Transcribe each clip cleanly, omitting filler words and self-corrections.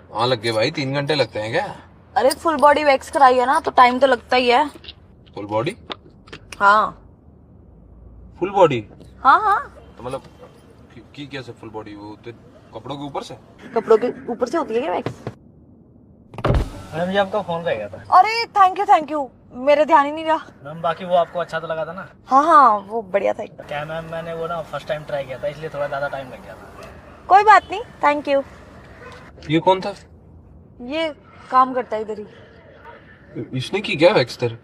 हाँ लग गए भाई, 3 घंटे लगते हैं क्या? अरे फुल बॉडी वैक्स कराई है ना, तो टाइम तो लगता ही है। Full body? हाँ फुल बॉडी? हाँ हाँ। तो मतलब की कैसे फुल बॉडी? वो तो कपड़ों के ऊपर से? कपड़ों के ऊपर से होती है क्या वैक्स? मैम, ये आपका फोन रह गया था। अरे थैंक यू, मेरे ध्यान ही नहीं रहा। मैम, बाकी वो आपको अच्छा तो लगा था ना? हाँ हाँ, वो बढ़िया था एकदम। क्या मैम, मैंने वो ना फर्स्ट टाइम ट्राई किया था, इसलिए थोड़ा ज्यादा टाइम लग गया था। कोई बात नहीं, थैंक यू। ये कौन था? ये काम करता है इधर ही। इसने की क्या वैक्स तेरे?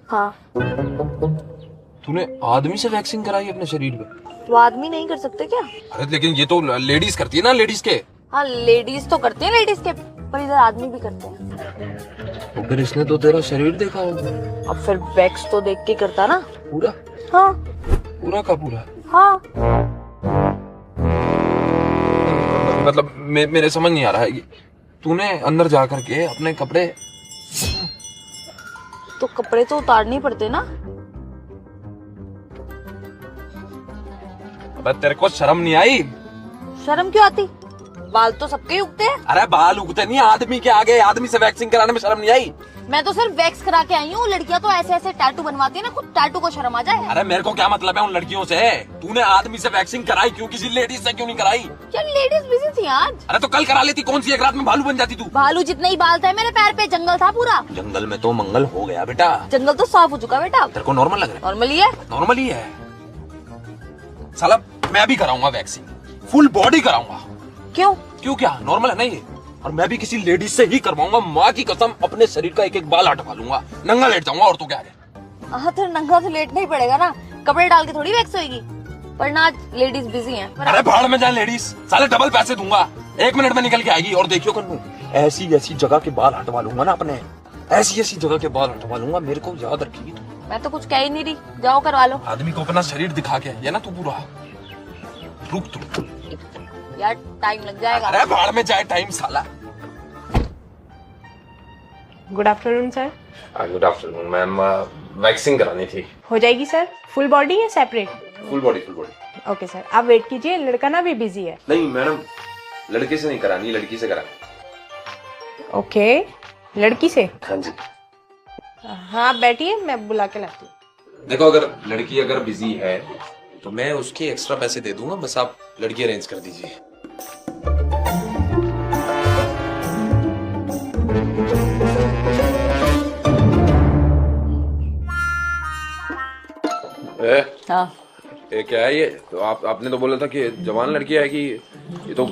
हाँ। तूने आदमी से वैक्सिंग कराई अपने शरीर पे? वो आदमी नहीं कर सकते क्या? अरे लेकिन ये तो लेडीज करती है ना, लेडीज के। हाँ लेडीज तो करते हैं, लेडीज के, पर इधर आदमी भी करते हैं। तो फिर इसने तो तेरा शरीर देखा होगा। अब फिर वैक्स तो देख के करता ना। पूरा? हाँ पूरा का पूरा? हाँ। मतलब मेरे समझ नहीं आ रहा है। तूने अंदर जा करके अपने कपड़े, तो कपड़े तो उतारने ही पड़ते ना। अबे तेरे को शर्म नहीं आई? शर्म क्यों आती? बाल तो सबके ही उगते हैं। अरे बाल उगते नहीं आदमी के आगे, आदमी से वैक्सिंग कराने में शर्म नहीं आई? मैं तो सिर्फ वैक्स करा के आई हूँ, लड़कियां तो ऐसे ऐसे टैटू बनवाती है ना, खुद टैटू को शर्म आ जाए। अरे मेरे को क्या मतलब है उन लड़कियों से? तूने आदमी से वैक्सिंग कराई क्यों, किसी लेडीज से क्यों नहीं कराई? यार लेडीज बिजी थी आज। अरे तो कल करा लेती, कौन सी एक रात में भालू बन जाती तू? भालू जितने ही बाल थे मेरे पैर पे, जंगल था पूरा। जंगल में तो मंगल हो गया बेटा। जंगल तो साफ हो चुका बेटा। तेरे को नॉर्मल लग रहा है? नॉर्मली है। नॉर्मल ही है साला। मैं भी कराऊंगा वैक्सिंग, फुल बॉडी कराऊंगा। क्यों? क्यों क्या, नॉर्मल है ना ये? और मैं भी किसी लेडीज से ही करवाऊंगा, माँ की कसम। अपने शरीर का एक एक बाल हटवा लूंगा, नंगा लेट जाऊंगा, और तो क्या है। हाँ तो नंगा तो लेटना ही पड़ेगा ना, कपड़े डाल के थोड़ी वैक्स होगी। पर ना आज लेडीज बिजी हैं। अरे भाड़ में जाए लेडीज, साले डबल पैसे दूंगा, 1 मिनट में निकल के आएगी। और देखियो कन्नू, ऐसी ऐसी जगह के बाल हटवा लूंगा ना अपने, ऐसी ऐसी जगह के बाल हटवा लूंगा, मेरे को याद रखिए। मैं तो कुछ कह ही नहीं रही, जाओ करवा लो। आदमी को अपना शरीर दिखा के ये ना तू पूरा रुक तू। यार टाइम लग जाएगा। अरे भाड़ में जाए टाइम साला। Good afternoon sir. Good afternoon ma'am, waxing करानी थी। हो जाएगी सर। फुल बॉडी या separate? Full body, full body. Okay sir, आप वेट कीजिए, लड़का ना भी बिजी है। नहीं मैडम, लड़के से नहीं करानी, लड़की से करानी। ओके, लड़की से? हाँ जी। हाँ आप बैठिए, मैं बुला के लाती हूँ। देखो, अगर लड़की अगर बिजी है तो मैं उसके एक्स्ट्रा पैसे दे दूंगा, बस आप लड़की अरेंज कर दीजिए। हाँ ये क्या है ये? तो आपने तो बोला था कि जवान लड़की आएगी, ये तो